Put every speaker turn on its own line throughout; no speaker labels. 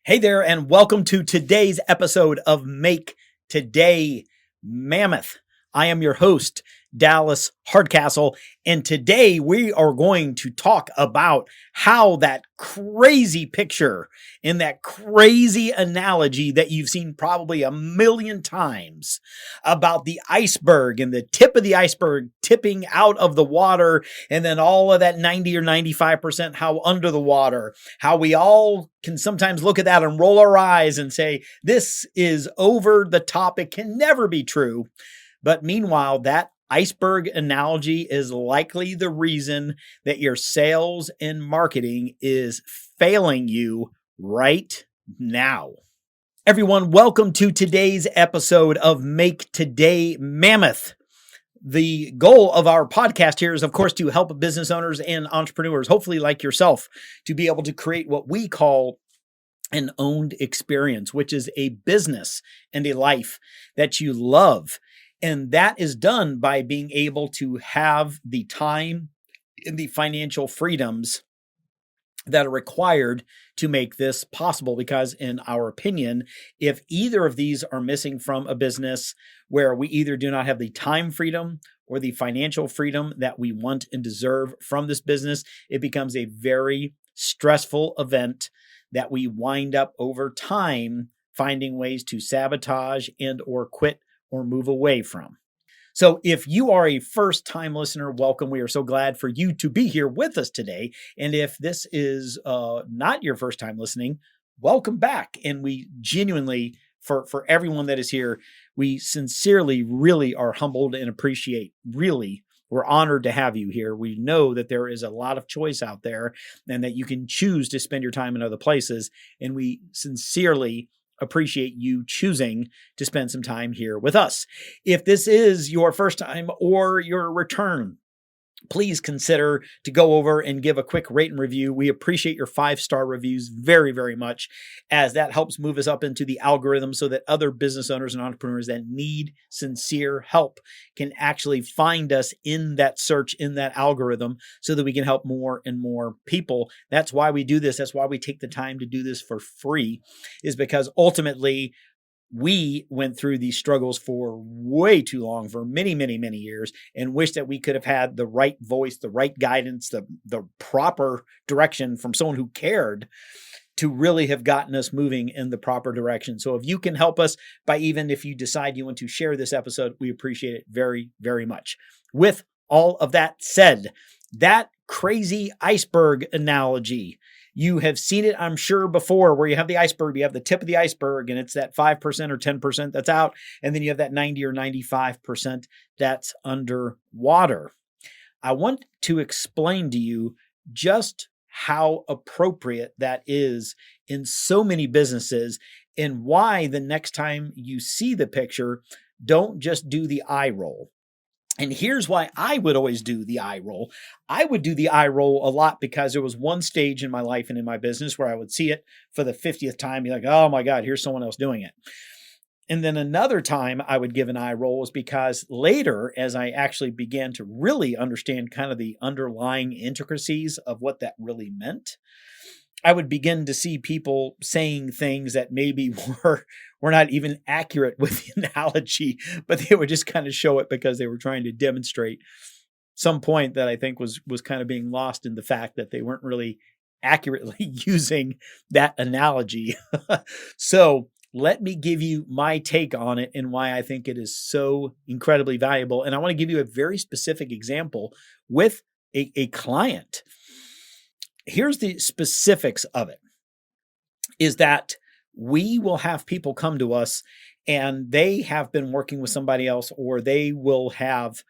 Hey there, and welcome to today's episode of Make Today Mammoth. I am your host, Dallas Hardcastle, and today we are going to talk about how that crazy picture and that crazy analogy that you've seen probably a million times about the iceberg and the tip of the iceberg tipping out of the water, and then all of that 90 or 95% how under the water, how we all can sometimes look at that and roll our eyes and say, this is over the top. It can never be true. But meanwhile, that iceberg analogy is likely the reason that your sales and marketing is failing you right now. Everyone, welcome to today's episode of Make Today Mammoth. The goal of our podcast here is, of course, to help business owners and entrepreneurs, hopefully like yourself, to be able to create what we call an owned experience, which is a business and a life that you love. And that is done by being able to have the time and the financial freedoms that are required to make this possible. Because in our opinion, if either of these are missing from a business where we either do not have the time freedom or the financial freedom that we want and deserve from this business, it becomes a very stressful event that we wind up over time finding ways to sabotage and or quit or move away from. So if you are a first-time listener, welcome. We are so glad for you to be here with us today. And if this is not your first time listening, welcome back. And we genuinely, for everyone that is here, we sincerely really are humbled and appreciate. Really, we're honored to have you here. We know that there is a lot of choice out there and that you can choose to spend your time in other places. And we sincerely appreciate you choosing to spend some time here with us. If this is your first time or your return, please consider to go over and give a quick rate and review. We appreciate your 5-star reviews very, very much, as that helps move us up into the algorithm so that other business owners and entrepreneurs that need sincere help can actually find us in that search, in that algorithm, so that we can help more and more people. That's why we do this. That's why we take the time to do this for free, is because ultimately we went through these struggles for way too long, for many, many, many years, and wish that we could have had the right voice, the right guidance, the proper direction from someone who cared to really have gotten us moving in the proper direction. So if you can help us by, even if you decide you want to share this episode, we appreciate it very, very much. With all of that said, that crazy iceberg analogy, you have seen it, I'm sure, before, where you have the iceberg, you have the tip of the iceberg, and it's that 5% or 10% that's out, and then you have that 90 or 95% that's underwater. I want to explain to you just how appropriate that is in so many businesses, and why the next time you see the picture, don't just do the eye roll. And here's why I would always do the eye roll. I would do the eye roll a lot because there was one stage in my life and in my business where I would see it for the 50th time, be like, oh my God, here's someone else doing it. And then another time I would give an eye roll was because later, as I actually began to really understand kind of the underlying intricacies of what that really meant, I would begin to see people saying things that maybe were not even accurate with the analogy, but they would just kind of show it because they were trying to demonstrate some point that I think was kind of being lost in the fact that they weren't really accurately using that analogy. So let me give you my take on it and why I think it is so incredibly valuable. And I want to give you a very specific example with a client. Here's the specifics of it, is that we will have people come to us and they have been working with somebody else, or they will have,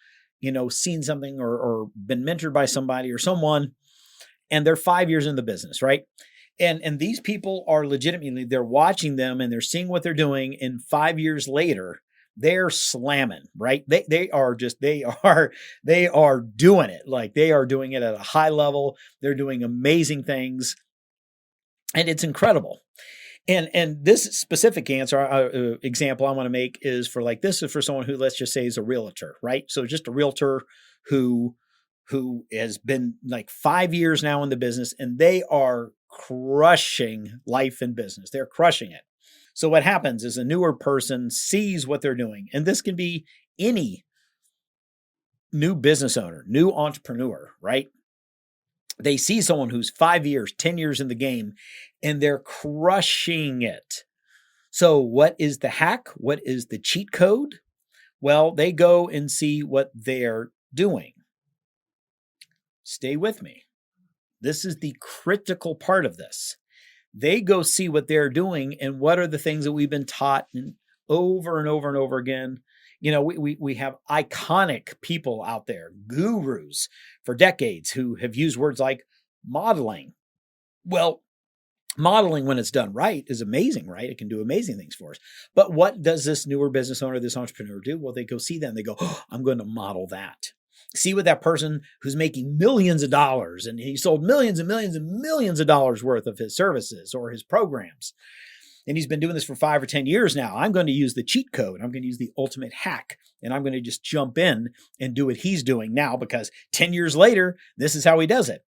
seen something or been mentored by somebody or someone, and they're 5 years in the business, right? And these people are legitimately, they're watching them and they're seeing what they're doing, and 5 years later, they're slamming, right? They are doing it. Like, they are doing it at a high level. They're doing amazing things, and it's incredible. And this specific example I want to make is for, like, this is for someone who, let's just say, is a realtor, right? So just a realtor who has been like 5 years now in the business, and they are crushing life and business. They're crushing it. So what happens is a newer person sees what they're doing, and this can be any new business owner, new entrepreneur, right? They see someone who's 5 years, 10 years in the game, and they're crushing it. So what is the hack? What is the cheat code? Well, they go and see what they're doing. Stay with me. This is the critical part of this. They go see what they're doing and what are the things that we've been taught and over and over and over again. You know, we have iconic people out there, gurus for decades who have used words like modeling. Well, modeling when it's done right is amazing, right? It can do amazing things for us. But what does this newer business owner, this entrepreneur do? Well, they go see that and they go, oh, I'm going to model that. See what that person who's making millions of dollars and he sold millions and millions and millions of dollars worth of his services or his programs. And he's been doing this for 5 or 10 years now. I'm going to use the cheat code. I'm going to use the ultimate hack. And I'm going to just jump in and do what he's doing now because 10 years later, this is how he does it.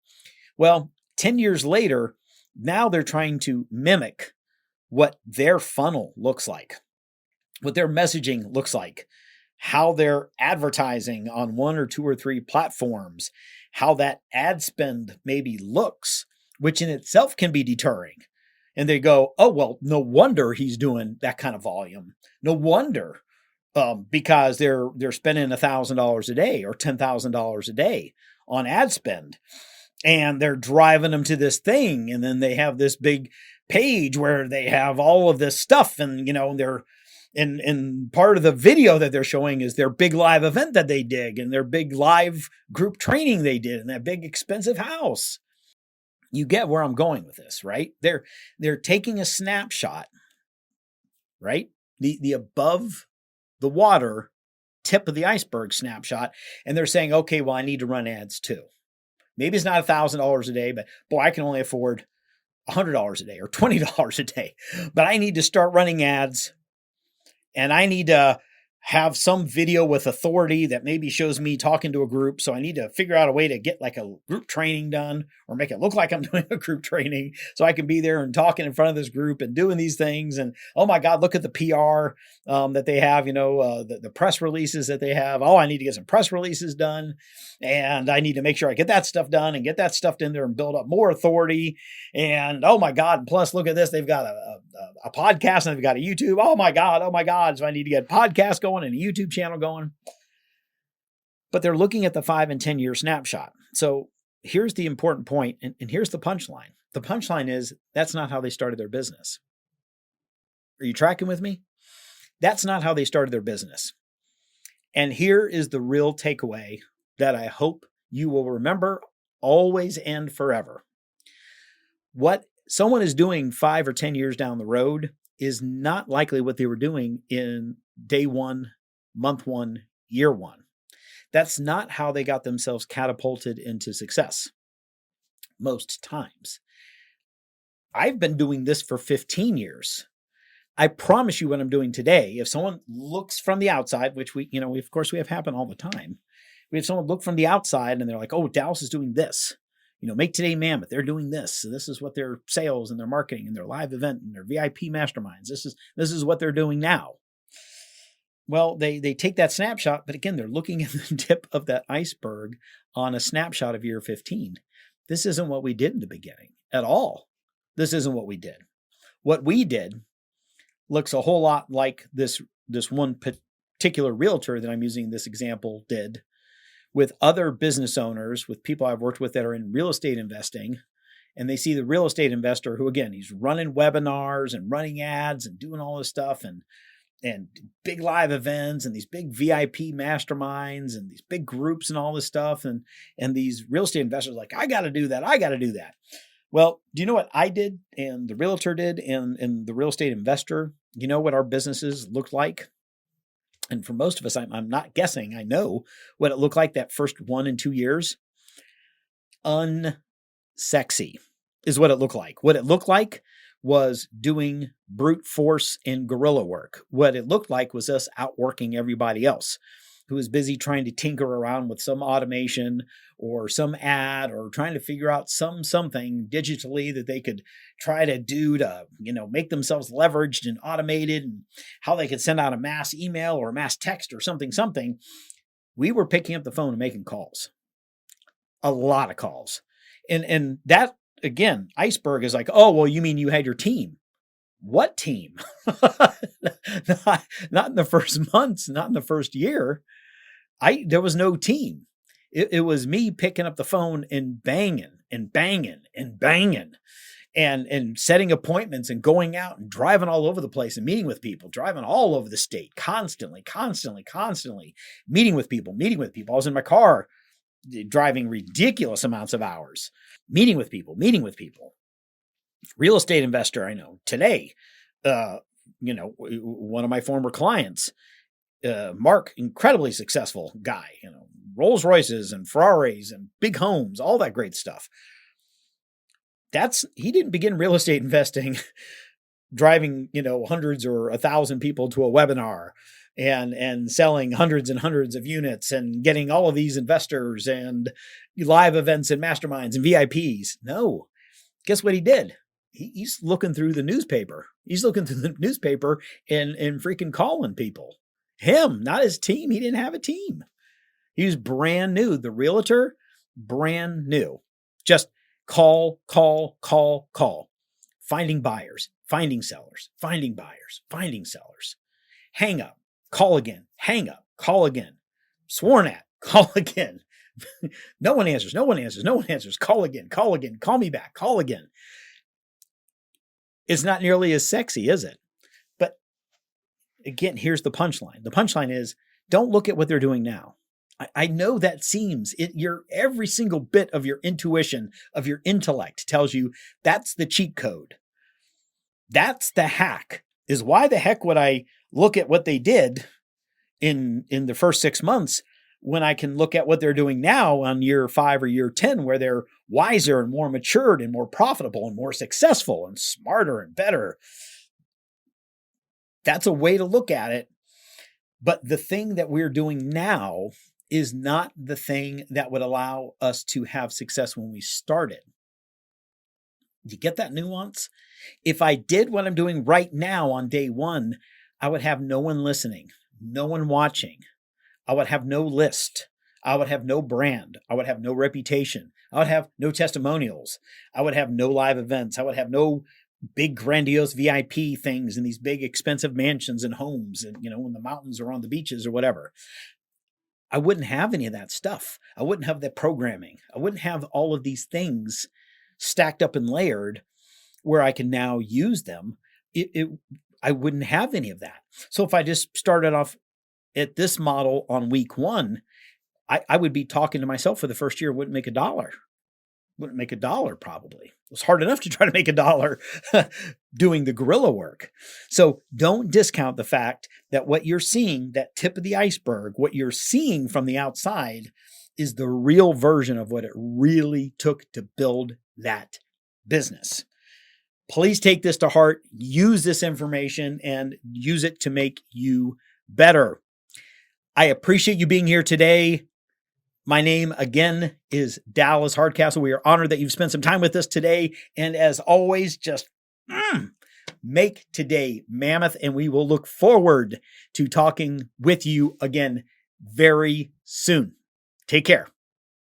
Well, 10 years later, now they're trying to mimic what their funnel looks like, what their messaging looks like, how they're advertising on 1 or 2 or 3 platforms, how that ad spend maybe looks, which in itself can be deterring. And they go, oh, well, no wonder he's doing that kind of volume. No wonder, because they're spending $1,000 a day or $10,000 a day on ad spend. And they're driving them to this thing. And then they have this big page where they have all of this stuff. And, you know, they're and part of the video that they're showing is their big live event that they did and their big live group training they did in that big expensive house. You get where I'm going with this, right? They're taking a snapshot, right? The above the water tip of the iceberg snapshot. And they're saying, okay, well, I need to run ads too. Maybe it's not $1,000 a day, but boy, I can only afford $100 a day or $20 a day. But I need to start running ads. And I need to have some video with authority that maybe shows me talking to a group. So I need to figure out a way to get like a group training done or make it look like I'm doing a group training so I can be there and talking in front of this group and doing these things. And, oh my God, look at the PR that they have, you know, the press releases that they have. Oh, I need to get some press releases done. And I need to make sure I get that stuff done and get that stuff in there and build up more authority. And, oh my God, and plus look at this. They've got a podcast and they've got a YouTube. Oh my God. So I need to get a podcast going and a YouTube channel going. But they're looking at the 5 and 10 year snapshot. So here's the important point, and here's the punchline. The punchline is that's not how they started their business. Are you tracking with me? That's not how they started their business. And here is the real takeaway that I hope you will remember always and forever. What someone is doing 5 or 10 years down the road is not likely what they were doing in day 1, month 1, year 1. That's not how they got themselves catapulted into success most times. I've been doing this for 15 years. I promise you what I'm doing today. If someone looks from the outside, which we of course we have happen all the time. We have someone look from the outside and they're like, oh, Dallas is doing this. Make Today Mammoth. They're doing this. So this is what their sales and their marketing and their live event and their VIP masterminds. This is what they're doing now. Well, they take that snapshot, but again, they're looking at the tip of that iceberg on a snapshot of year 15. This isn't what we did in the beginning at all. This isn't what we did. What we did looks a whole lot like this one particular realtor that I'm using this example did with other business owners, with people I've worked with that are in real estate investing. And they see the real estate investor who, again, he's running webinars and running ads and doing all this stuff and big live events and these big VIP masterminds and these big groups and all this stuff. And these real estate investors are like, I got to do that. I got to do that. Well, do you know what I did and the realtor did and the real estate investor? You know what our businesses looked like? And for most of us, I'm not guessing. I know what it looked like that first 1 and 2 years. Unsexy is what it looked like. What it looked like was doing brute force and guerrilla work. What it looked like was us outworking everybody else. who was busy trying to tinker around with some automation or some ad or trying to figure out something digitally that they could try to do to, make themselves leveraged and automated, and how they could send out a mass email or a mass text or something. We were picking up the phone and making calls. A lot of calls. And that, again, iceberg is like, oh, well, you mean you had your team? What team? Not in the first months, not in the first year. There was no team. It was me picking up the phone and banging and setting appointments and going out and driving all over the place and meeting with people, driving all over the state, constantly, meeting with people. I was in my car driving ridiculous amounts of hours, meeting with people. Real estate investor, I know today, one of my former clients, Mark, incredibly successful guy, Rolls Royces and Ferraris and big homes, all that great stuff. He didn't begin real estate investing driving, hundreds or 1,000 people to a webinar and selling hundreds and hundreds of units and getting all of these investors and live events and masterminds and VIPs. No, guess what he did? He's looking through the newspaper. He's looking through the newspaper and freaking calling people. Him, not his team. He didn't have a team. He was brand new. The realtor, brand new. Just call. Finding buyers, finding sellers, finding buyers, finding sellers. Hang up, call again, hang up, call again. Sworn at, call again. No one answers, call again, call me back, call again. It's not nearly as sexy, is it? But again, here's the punchline. The punchline is, don't look at what they're doing now. I know that seems every single bit of your intuition, of your intellect tells you that's the cheat code. That's the hack. Is why the heck would I look at what they did in the first 6 months when I can look at what they're doing now on year 5 or year 10, where they're wiser and more matured and more profitable and more successful and smarter and better. That's a way to look at it. But the thing that we're doing now is not the thing that would allow us to have success when we started. Do you get that nuance? If I did what I'm doing right now on day one, I would have no one listening, no one watching. I would have no list. I would have no brand. I would have no reputation. I would have no testimonials. I would have no live events. I would have no big grandiose VIP things in these big expensive mansions and homes and, in the mountains or on the beaches or whatever. I wouldn't have any of that stuff. I wouldn't have that programming. I wouldn't have all of these things stacked up and layered where I can now use them. I wouldn't have any of that. So if I just started off at this model on week one, I would be talking to myself for the first year, wouldn't make a dollar probably. It was hard enough to try to make a dollar doing the guerrilla work. So don't discount the fact that what you're seeing, that tip of the iceberg, what you're seeing from the outside is the real version of what it really took to build that business. Please take this to heart, use this information, and use it to make you better. I appreciate you being here today. My name, again, is Dallas Hardcastle. We are honored that you've spent some time with us today. And as always, just make today mammoth. And we will look forward to talking with you again very soon. Take care.